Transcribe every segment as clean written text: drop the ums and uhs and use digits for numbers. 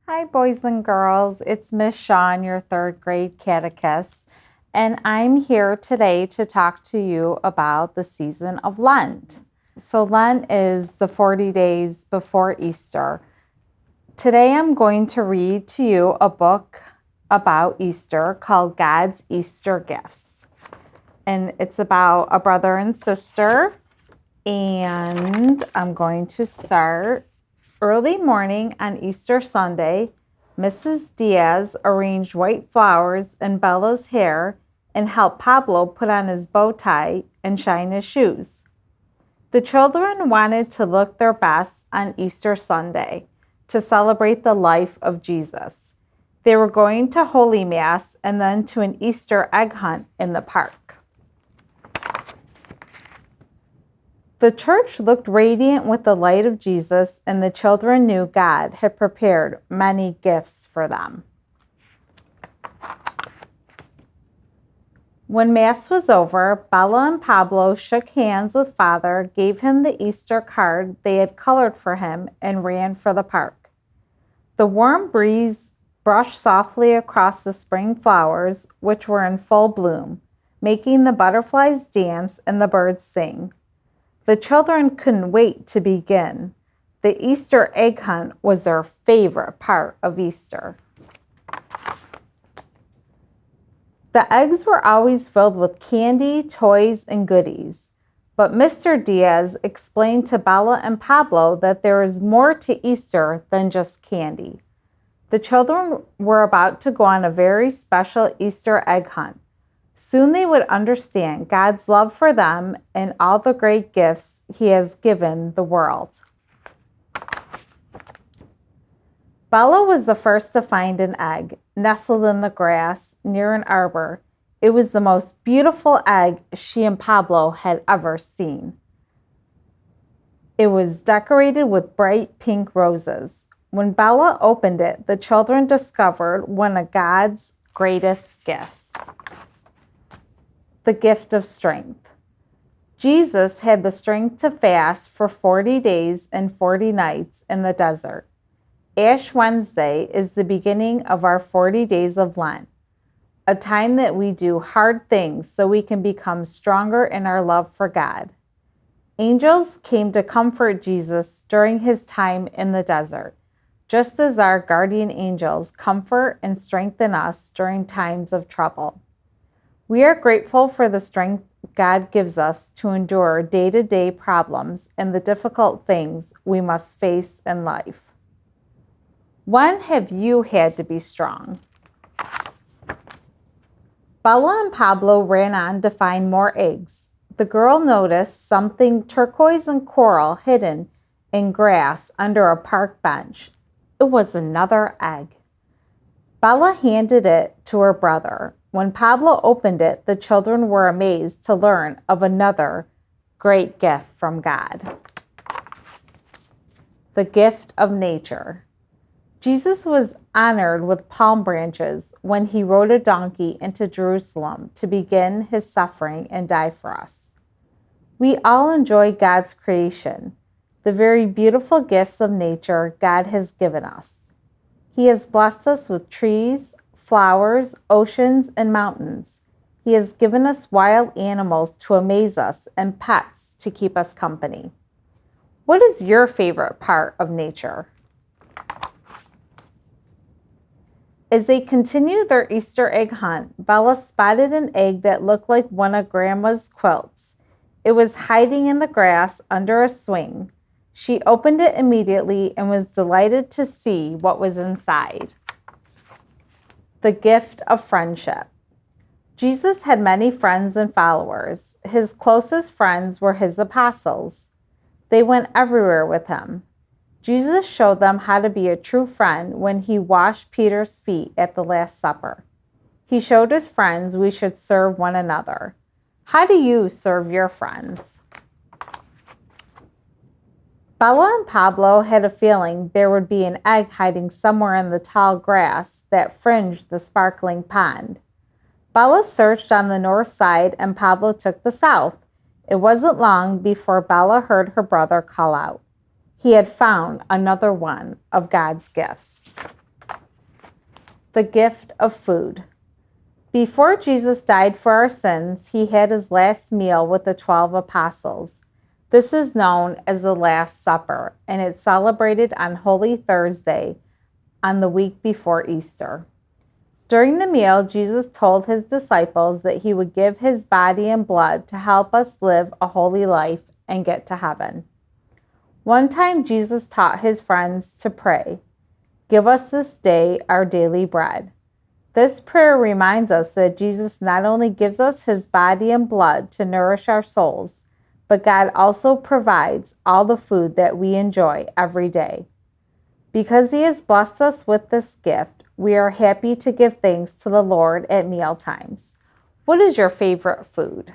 Hi, boys and girls. It's Miss Shawn, your third grade catechist, and I'm here today to talk to you about the season of Lent. So, Lent is the 40 days before Easter. Today, I'm going to read to you a book about Easter called God's Easter Gifts. And it's about a brother and sister. And I'm going to start. Early morning on Easter Sunday, Mrs. Diaz arranged white flowers in Bella's hair and helped Pablo put on his bow tie and shine his shoes. The children wanted to look their best on Easter Sunday to celebrate the life of Jesus. They were going to Holy Mass and then to an Easter egg hunt in the park. The church looked radiant with the light of Jesus, and the children knew God had prepared many gifts for them. When Mass was over, Bella and Pablo shook hands with Father, gave him the Easter card they had colored for him, and ran for the park. The warm breeze brushed softly across the spring flowers, which were in full bloom, making the butterflies dance and the birds sing. The children couldn't wait to begin. The Easter egg hunt was their favorite part of Easter. The eggs were always filled with candy, toys, and goodies. But Mr. Diaz explained to Bella and Pablo that there is more to Easter than just candy. The children were about to go on a very special Easter egg hunt. Soon they would understand God's love for them and all the great gifts He has given the world. Bella was the first to find an egg nestled in the grass near an arbor. It was the most beautiful egg she and Pablo had ever seen. It was decorated with bright pink roses. When Bella opened it, the children discovered one of God's greatest gifts. The gift of strength. Jesus had the strength to fast for 40 days and 40 nights in the desert. Ash Wednesday is the beginning of our 40 days of Lent, a time that we do hard things so we can become stronger in our love for God. Angels came to comfort Jesus during his time in the desert, just as our guardian angels comfort and strengthen us during times of trouble. We are grateful for the strength God gives us to endure day-to-day problems and the difficult things we must face in life. When have you had to be strong? Bella and Pablo ran on to find more eggs. The girl noticed something turquoise and coral hidden in grass under a park bench. It was another egg. Bella handed it to her brother. When Pablo opened it, the children were amazed to learn of another great gift from God. The gift of nature. Jesus was honored with palm branches when he rode a donkey into Jerusalem to begin his suffering and die for us. We all enjoy God's creation, the very beautiful gifts of nature God has given us. He has blessed us with trees, flowers, oceans, and mountains. He has given us wild animals to amaze us and pets to keep us company. What is your favorite part of nature? As they continued their Easter egg hunt, Bella spotted an egg that looked like one of Grandma's quilts. It was hiding in the grass under a swing. She opened it immediately and was delighted to see what was inside. The gift of friendship. Jesus had many friends and followers. His closest friends were his apostles. They went everywhere with him. Jesus showed them how to be a true friend when he washed Peter's feet at the Last Supper. He showed his friends we should serve one another. How do you serve your friends? Bella and Pablo had a feeling there would be an egg hiding somewhere in the tall grass that fringed the sparkling pond. Bella searched on the north side and Pablo took the south. It wasn't long before Bella heard her brother call out. He had found another one of God's gifts. The gift of food. Before Jesus died for our sins, he had his last meal with the 12 apostles. This is known as the Last Supper, and it's celebrated on Holy Thursday on the week before Easter. During the meal, Jesus told his disciples that he would give his body and blood to help us live a holy life and get to heaven. One time, Jesus taught his friends to pray, "Give us this day our daily bread." This prayer reminds us that Jesus not only gives us his body and blood to nourish our souls, but God also provides all the food that we enjoy every day. Because he has blessed us with this gift, we are happy to give thanks to the Lord at meal times. What is your favorite food?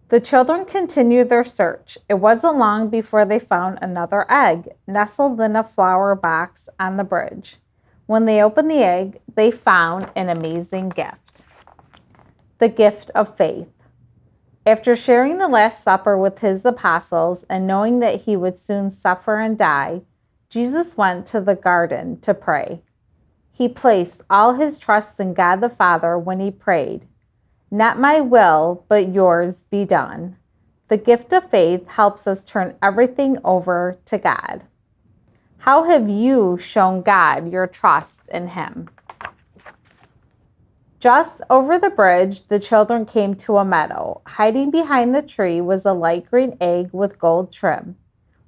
The children continued their search. It wasn't long before they found another egg nestled in a flower box on the bridge. When they opened the egg, they found an amazing gift. The gift of faith. After sharing the Last Supper with his apostles and knowing that he would soon suffer and die, Jesus went to the garden to pray. He placed all his trust in God the Father when he prayed, "Not my will, but yours be done." The gift of faith helps us turn everything over to God. How have you shown God your trust in him? Just over the bridge, the children came to a meadow. Hiding behind the tree was a light green egg with gold trim.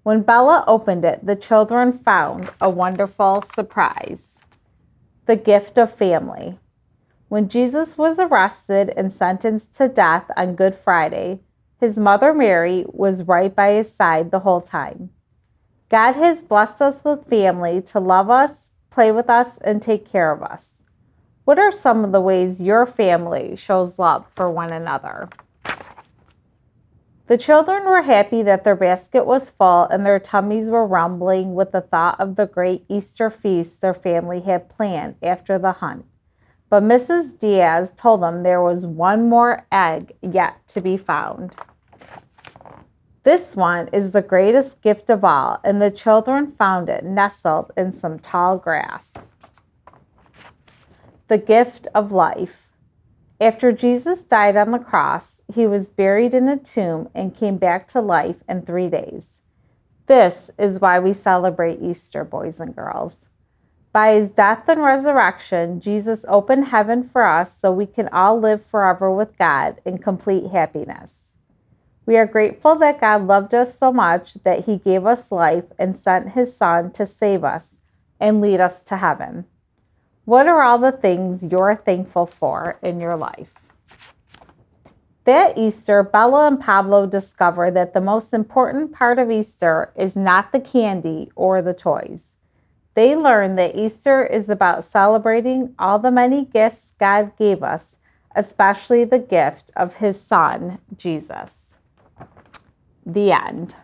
When Bella opened it, the children found a wonderful surprise. The gift of family. When Jesus was arrested and sentenced to death on Good Friday, his mother Mary was right by his side the whole time. God has blessed us with family to love us, play with us, and take care of us. What are some of the ways your family shows love for one another? The children were happy that their basket was full and their tummies were rumbling with the thought of the great Easter feast their family had planned after the hunt. But Mrs. Diaz told them there was one more egg yet to be found. This one is the greatest gift of all, and the children found it nestled in some tall grass. The gift of life. After Jesus died on the cross, he was buried in a tomb and came back to life in 3 days. This is why we celebrate Easter, boys and girls. By his death and resurrection, Jesus opened heaven for us so we can all live forever with God in complete happiness. We are grateful that God loved us so much that he gave us life and sent his Son to save us and lead us to heaven. What are all the things you're thankful for in your life? That Easter, Bella and Pablo discovered that the most important part of Easter is not the candy or the toys. They learned that Easter is about celebrating all the many gifts God gave us, especially the gift of his Son, Jesus. The end.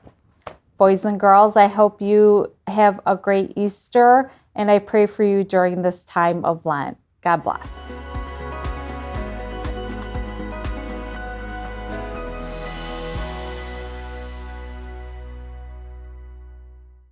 Boys and girls, I hope you have a great Easter, and I pray for you during this time of Lent. God bless.